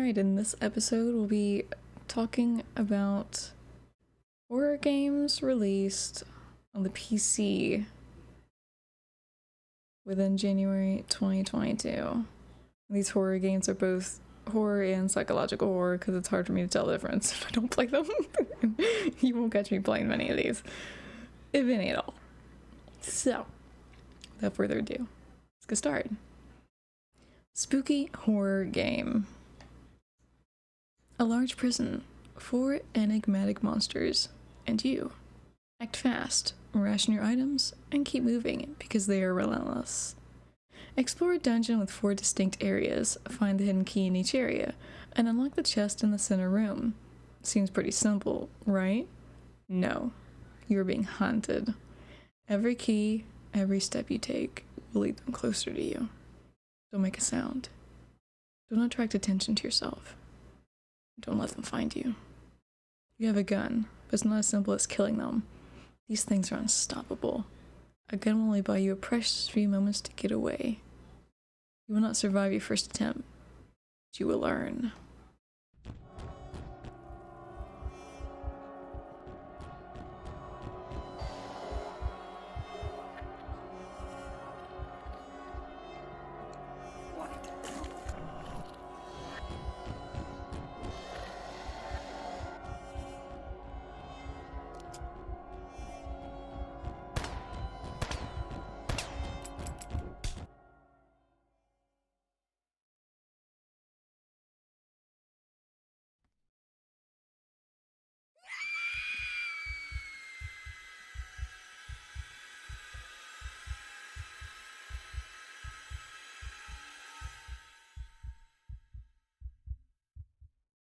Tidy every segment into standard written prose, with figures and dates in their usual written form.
Alright, in this episode we'll be talking about horror games released on the PC within January 2022. These horror games are both horror and psychological horror because it's hard for me to tell the difference if I don't play them. You won't catch me playing many of these, if any at all. So, without further ado, let's get started. Spooky horror game. A large prison, 4 enigmatic monsters, and you. Act fast, ration your items, and keep moving because they are relentless. Explore a dungeon with 4 distinct areas, find the hidden key in each area, and unlock the chest in the center room. Seems pretty simple, right? No. You are being hunted. Every key, every step you take will lead them closer to you. Don't make a sound. Don't attract attention to yourself. Don't let them find you. You have a gun, but it's not as simple as killing them. These things are unstoppable. A gun will only buy you a precious few moments to get away. You will not survive your first attempt, but you will learn.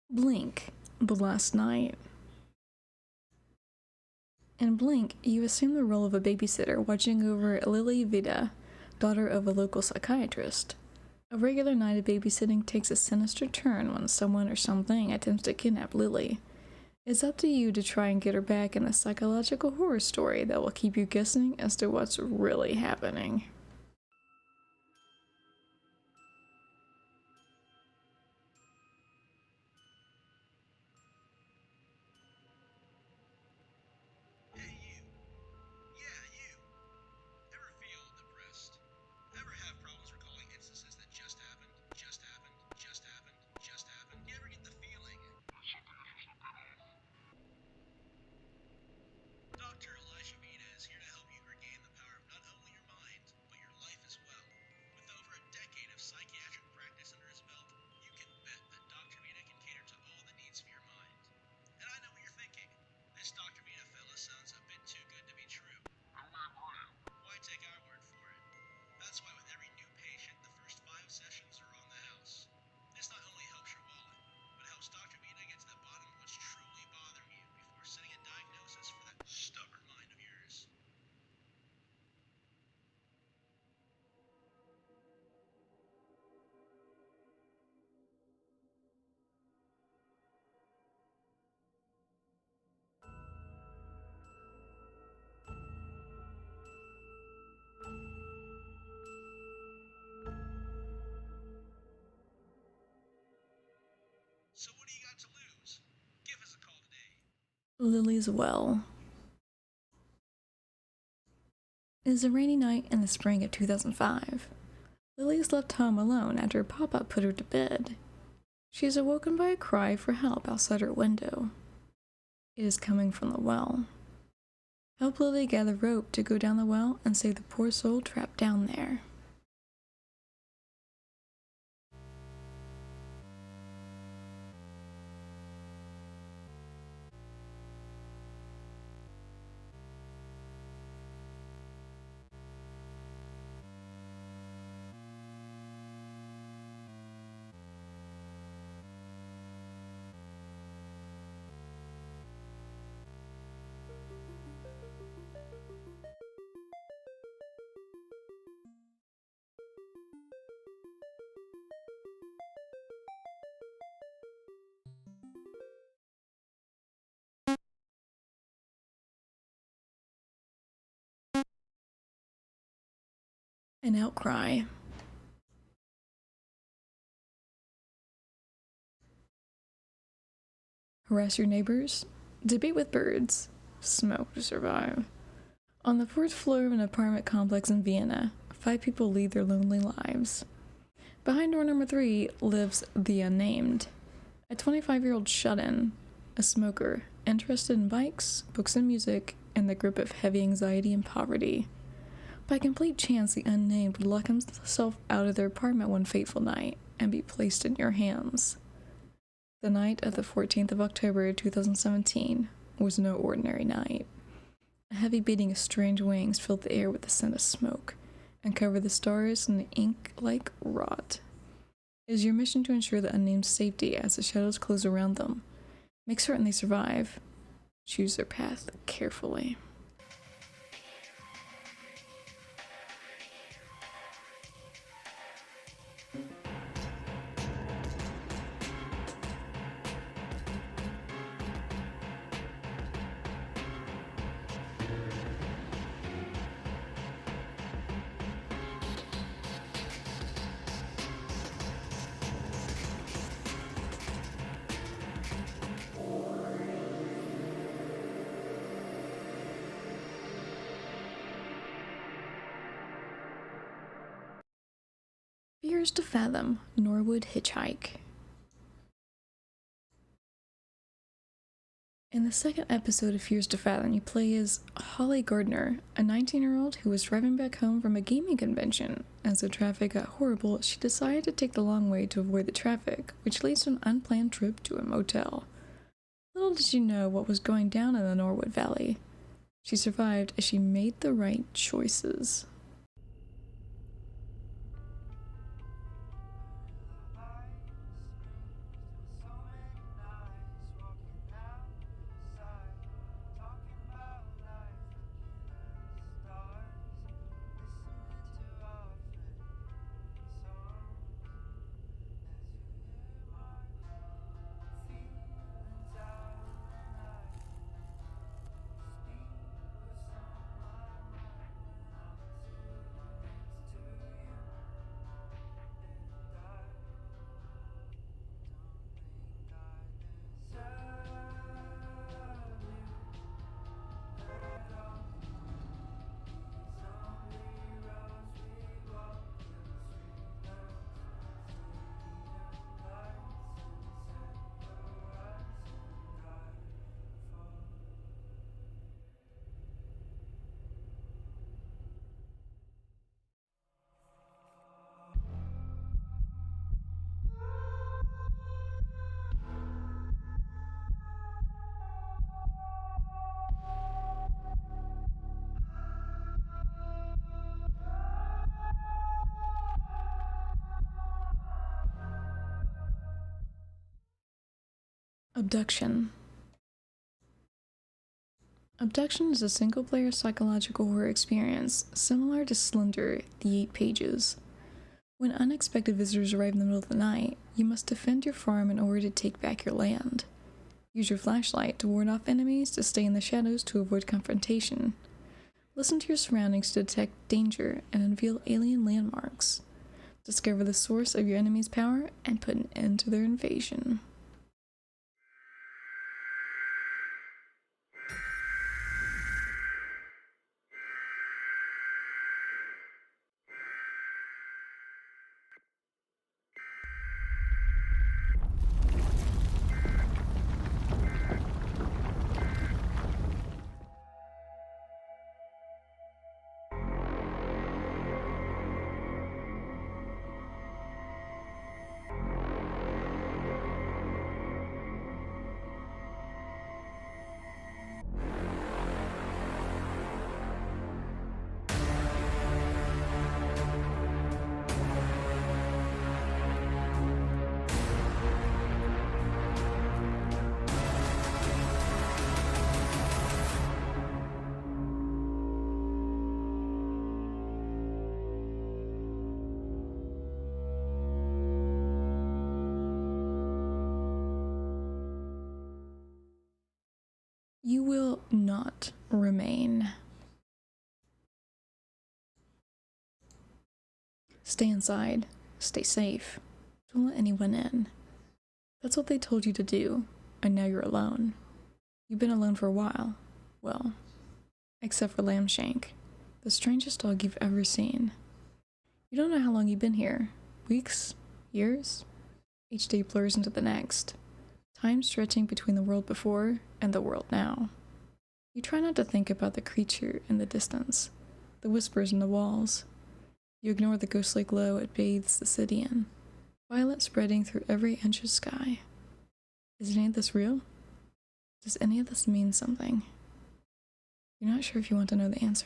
Blink, the last night. In Blink, you assume the role of a babysitter watching over Lily Vida, daughter of a local psychiatrist. A regular night of babysitting takes a sinister turn when someone or something attempts to kidnap Lily. It's up to you to try and get her back in a psychological horror story that will keep you guessing as to what's really happening. So what do you got to lose? Give us a call today. Lily's Well. It is a rainy night in the spring of 2005. Lily is left home alone after her papa put her to bed. She is awoken by a cry for help outside her window. It is coming from the well. Help Lily gather rope to go down the well and save the poor soul trapped down there. An outcry. Harass your neighbors, debate with birds, smoke to survive. On the 4th floor of an apartment complex in Vienna, 5 people lead their lonely lives. Behind door number 3 lives the unnamed, a 25-year-old shut-in, a smoker, interested in bikes, books and music, and the grip of heavy anxiety and poverty. By complete chance, the unnamed would lock himself out of their apartment one fateful night and be placed in your hands. The night of the 14th of October 2017 was no ordinary night. A heavy beating of strange wings filled the air with the scent of smoke and covered the stars in ink-like rot. It is your mission to ensure the unnamed safety as the shadows close around them. Make certain they survive. Choose their path carefully. Fears to Fathom, Norwood Hitchhike. In the second episode of Fears to Fathom, you play as Holly Gardner, a 19-year-old who was driving back home from a gaming convention. As the traffic got horrible, she decided to take the long way to avoid the traffic, which leads to an unplanned trip to a motel. Little did she know what was going down in the Norwood Valley. She survived as she made the right choices. Abduction. Abduction is a single-player psychological horror experience similar to Slender, The 8 Pages. When unexpected visitors arrive in the middle of the night, you must defend your farm in order to take back your land. Use your flashlight to ward off enemies, to stay in the shadows to avoid confrontation. Listen to your surroundings to detect danger and unveil alien landmarks. Discover the source of your enemy's power and put an end to their invasion. You will not remain. Stay inside. Stay safe. Don't let anyone in. That's what they told you to do. and now you're alone. You've been alone for a while. Well, except for Lambshank, the strangest dog you've ever seen. You don't know how long you've been here. Weeks? Years? Each day blurs into the next. Time stretching between the world before and the world now. You try not to think about the creature in the distance, the whispers in the walls. You ignore the ghostly glow it bathes the city in, violet spreading through every inch of sky. Is any of this real? Does any of this mean something? You're not sure if you want to know the answer.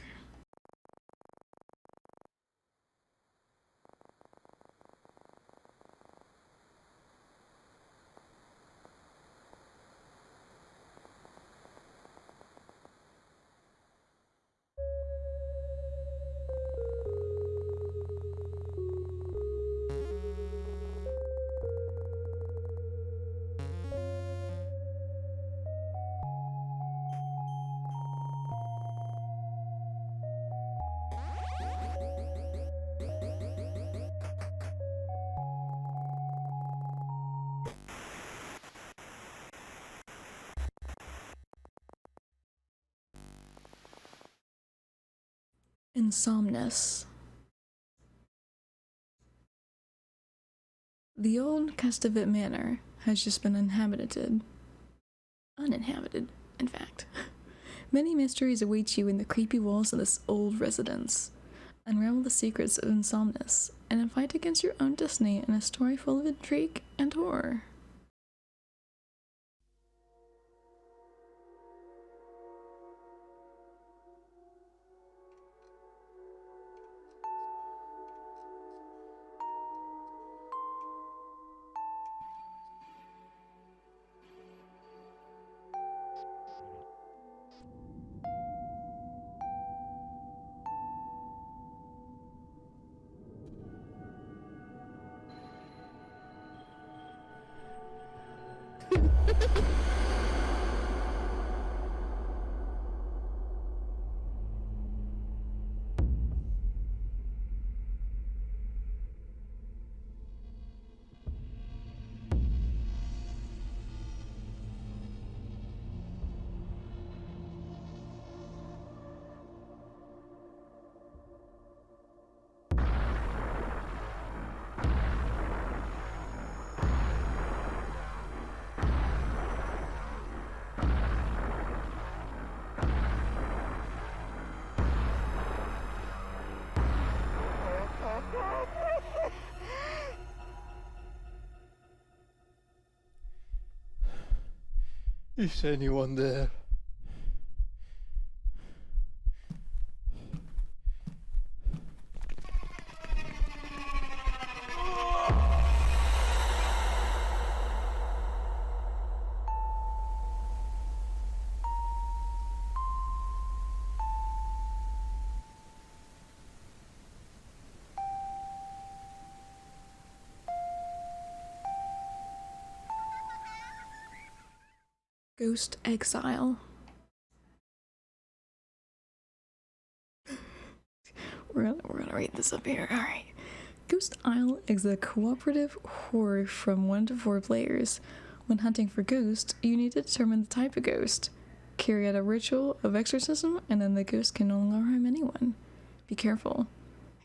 Insomnus. The old Castavit Manor has just been uninhabited, in fact. Many mysteries await you in the creepy walls of this old residence. Unravel the secrets of Insomnus, and fight against your own destiny in a story full of intrigue and horror. Is anyone there? Ghost Exile. We're gonna read this up here. Alright. Ghost Isle is a cooperative horror from 1 to 4 players. When hunting for ghosts, you need to determine the type of ghost, carry out a ritual of exorcism, and then the ghost can no longer harm anyone. Be careful.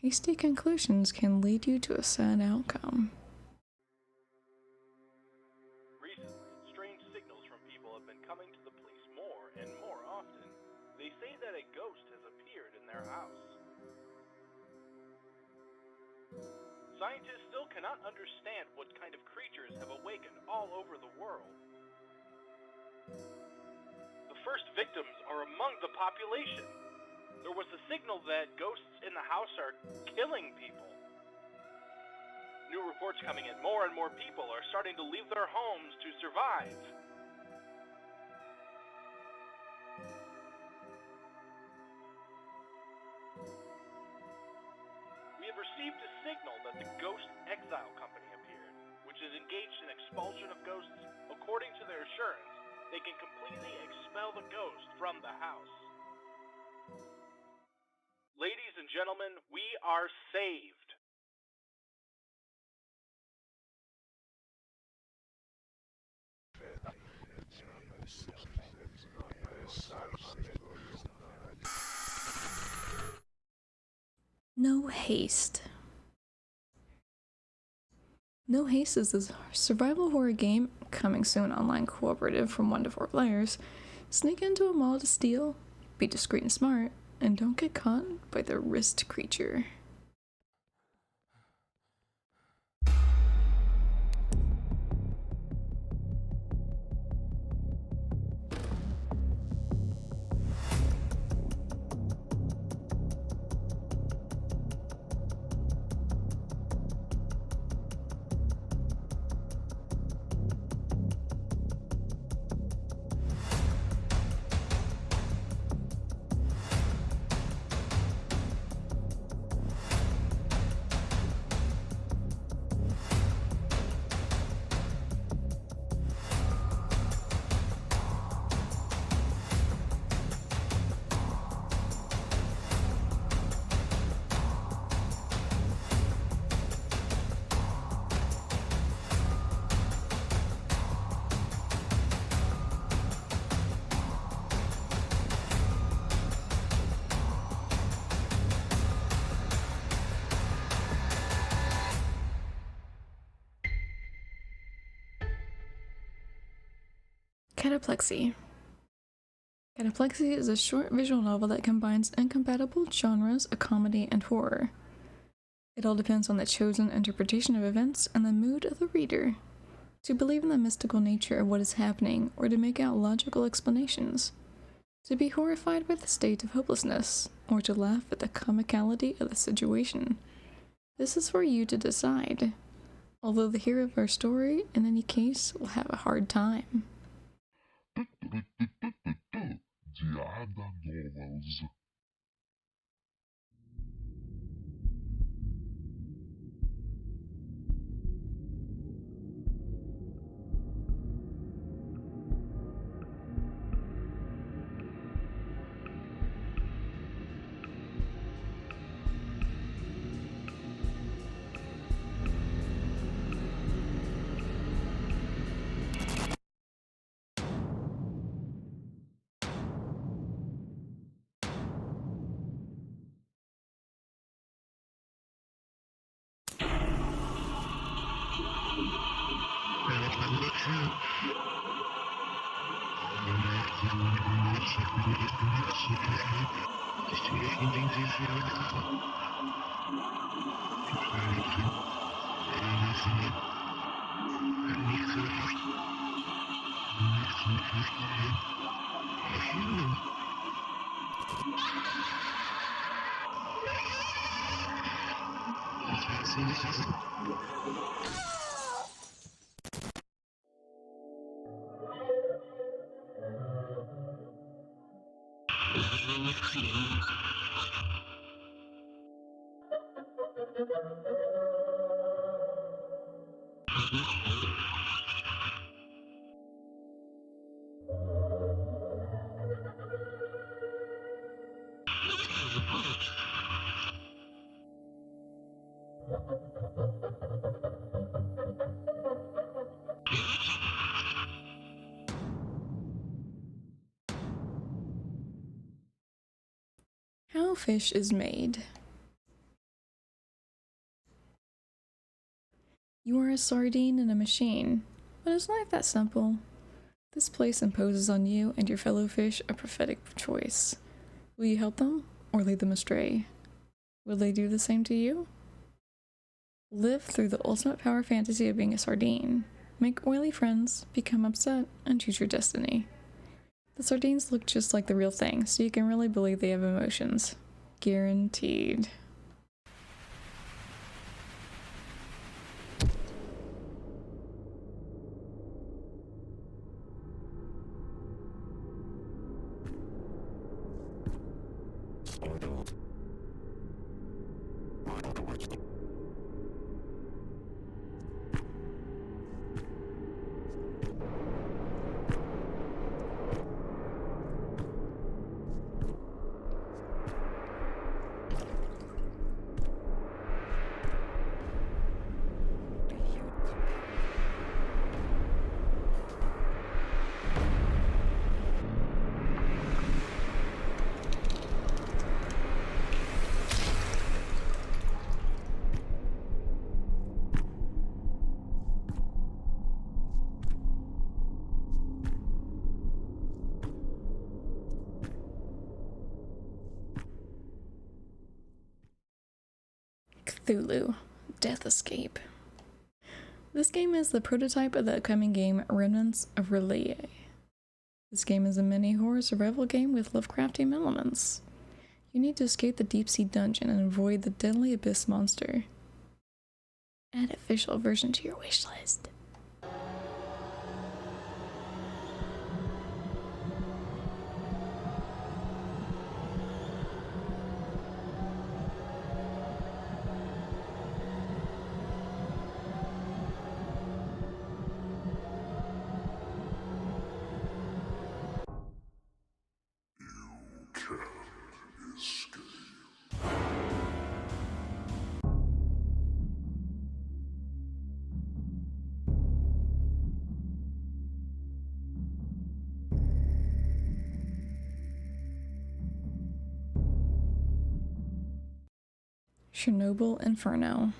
Hasty conclusions can lead you to a sad outcome. Coming to the police more and more often. They say that a ghost has appeared in their house. Scientists still cannot understand what kind of creatures have awakened all over the world. The first victims are among the population. There was a signal that ghosts in the house are killing people. New reports coming in. More and more people are starting to leave their homes to survive. We have received a signal that the Ghost Exile Company appeared, which is engaged in expulsion of ghosts. According to their assurance, they can completely expel the ghost from the house. Ladies and gentlemen, we are saved. No Haste. No Haste is a survival horror game, coming soon online cooperative from 1 to 4 players. Sneak into a mall to steal, be discreet and smart, and don't get caught by the wrist creature. Cataplexy. Cataplexy is a short visual novel that combines incompatible genres of comedy and horror. It all depends on the chosen interpretation of events and the mood of the reader. To believe in the mystical nature of what is happening or to make out logical explanations. To be horrified by the state of hopelessness or to laugh at the comicality of the situation. This is for you to decide. Although the hero of our story, in any case, will have a hard time. Diada Novels. How fish is made. You are a sardine in a machine, but is life that simple? This place imposes on you and your fellow fish a prophetic choice. Will you help them or lead them astray? Will they do the same to you? Live through the ultimate power fantasy of being a sardine. Make oily friends, become upset, and choose your destiny. The sardines look just like the real thing, so you can really believe they have emotions. Guaranteed. Cthulhu: Death Escape. This game is the prototype of the upcoming game Remnants of Relie. This game is a mini horror survival game with Lovecraftian elements. You need to escape the deep sea dungeon and avoid the deadly abyss monster. Add official version to your wishlist. Chernobyl Inferno.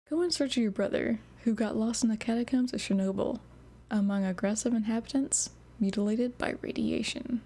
Go in search of your brother, who got lost in the catacombs of Chernobyl, among aggressive inhabitants mutilated by radiation.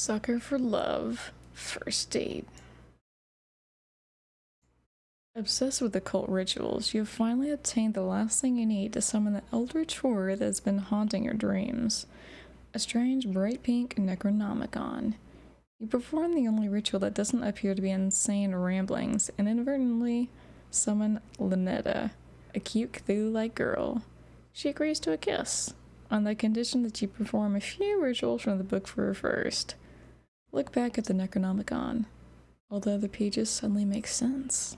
Sucker for love. First date. Obsessed with occult rituals, you have finally obtained the last thing you need to summon the eldritch horror that has been haunting your dreams. A strange bright pink Necronomicon. You perform the only ritual that doesn't appear to be insane ramblings and inadvertently summon Lynetta, a cute Cthulhu-like girl. She agrees to a kiss, on the condition that you perform a few rituals from the book for her first. Look back at the Necronomicon. All the other pages suddenly make sense.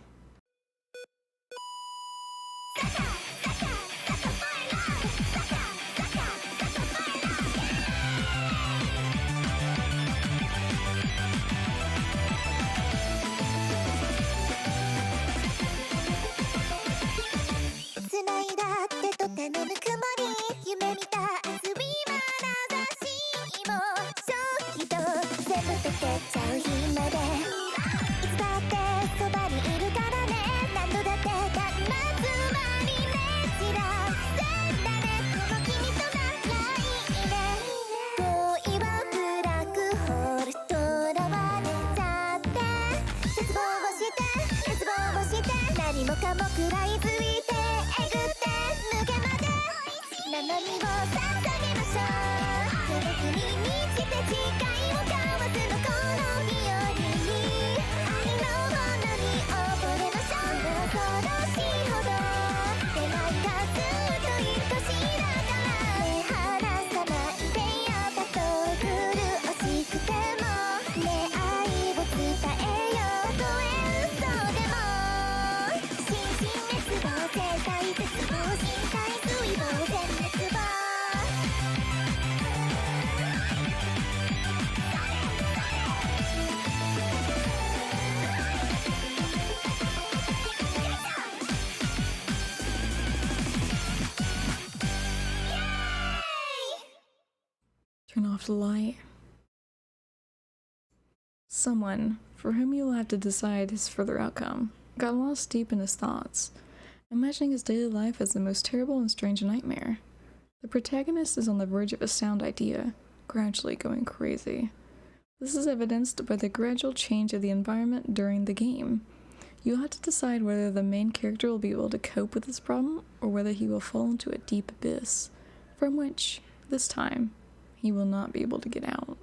Turn off the light. Someone, for whom you will have to decide his further outcome, got lost deep in his thoughts, imagining his daily life as the most terrible and strange nightmare. The protagonist is on the verge of a sound idea, gradually going crazy. This is evidenced by the gradual change of the environment during the game. You'll have to decide whether the main character will be able to cope with this problem, or whether he will fall into a deep abyss, from which, this time, he will not be able to get out.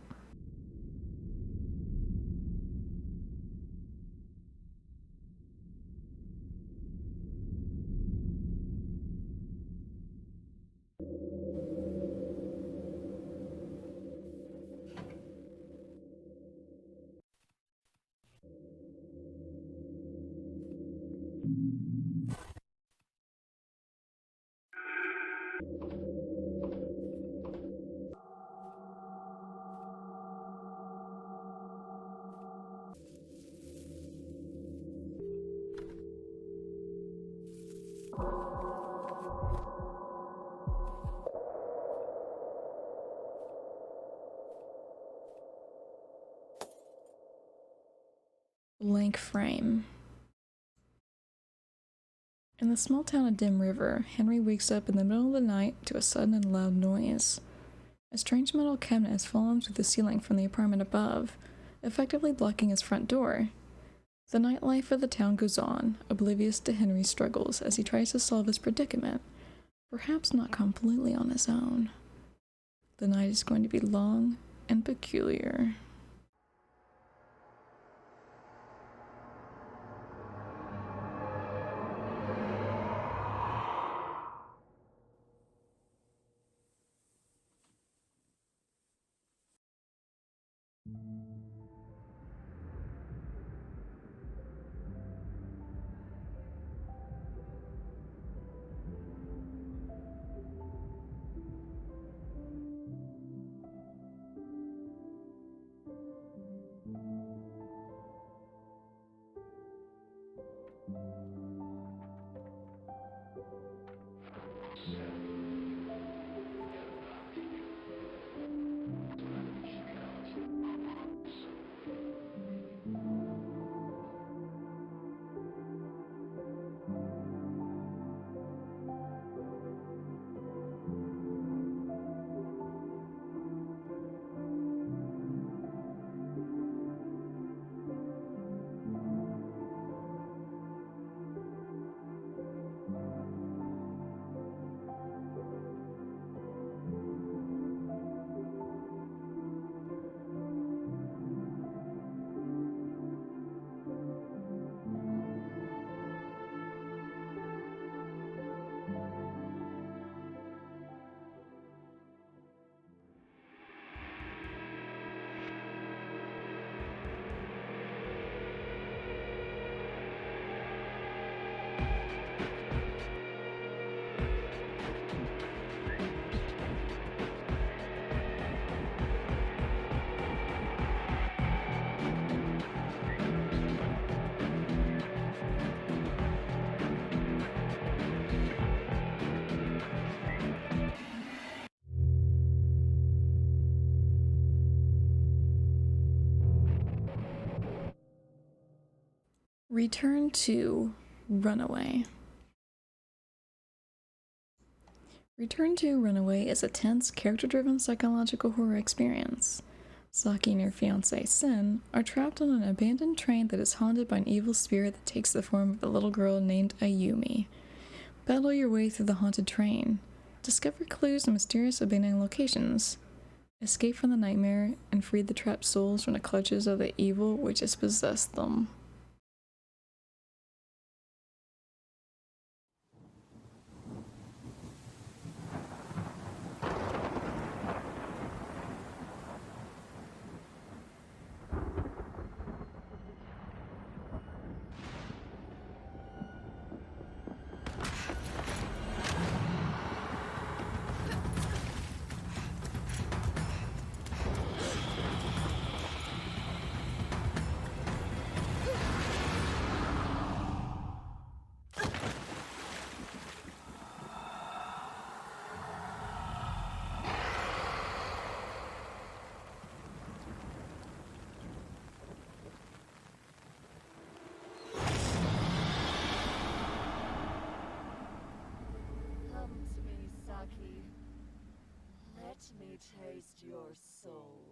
Blank frame. In the small town of Dim River, Henry wakes up in the middle of the night to a sudden and loud noise. A strange metal cabinet has fallen through the ceiling from the apartment above, effectively blocking his front door. The nightlife of the town goes on, oblivious to Henry's struggles as he tries to solve his predicament, perhaps not completely on his own. The night is going to be long and peculiar. Return to Runaway. Return to Runaway is a tense, character-driven psychological horror experience. Saki and her fiancé, Sen, are trapped on an abandoned train that is haunted by an evil spirit that takes the form of a little girl named Ayumi. Battle your way through the haunted train. Discover clues and mysterious abandoned locations. Escape from the nightmare and free the trapped souls from the clutches of the evil which has possessed them. Come to me, Saki. Let me taste your soul.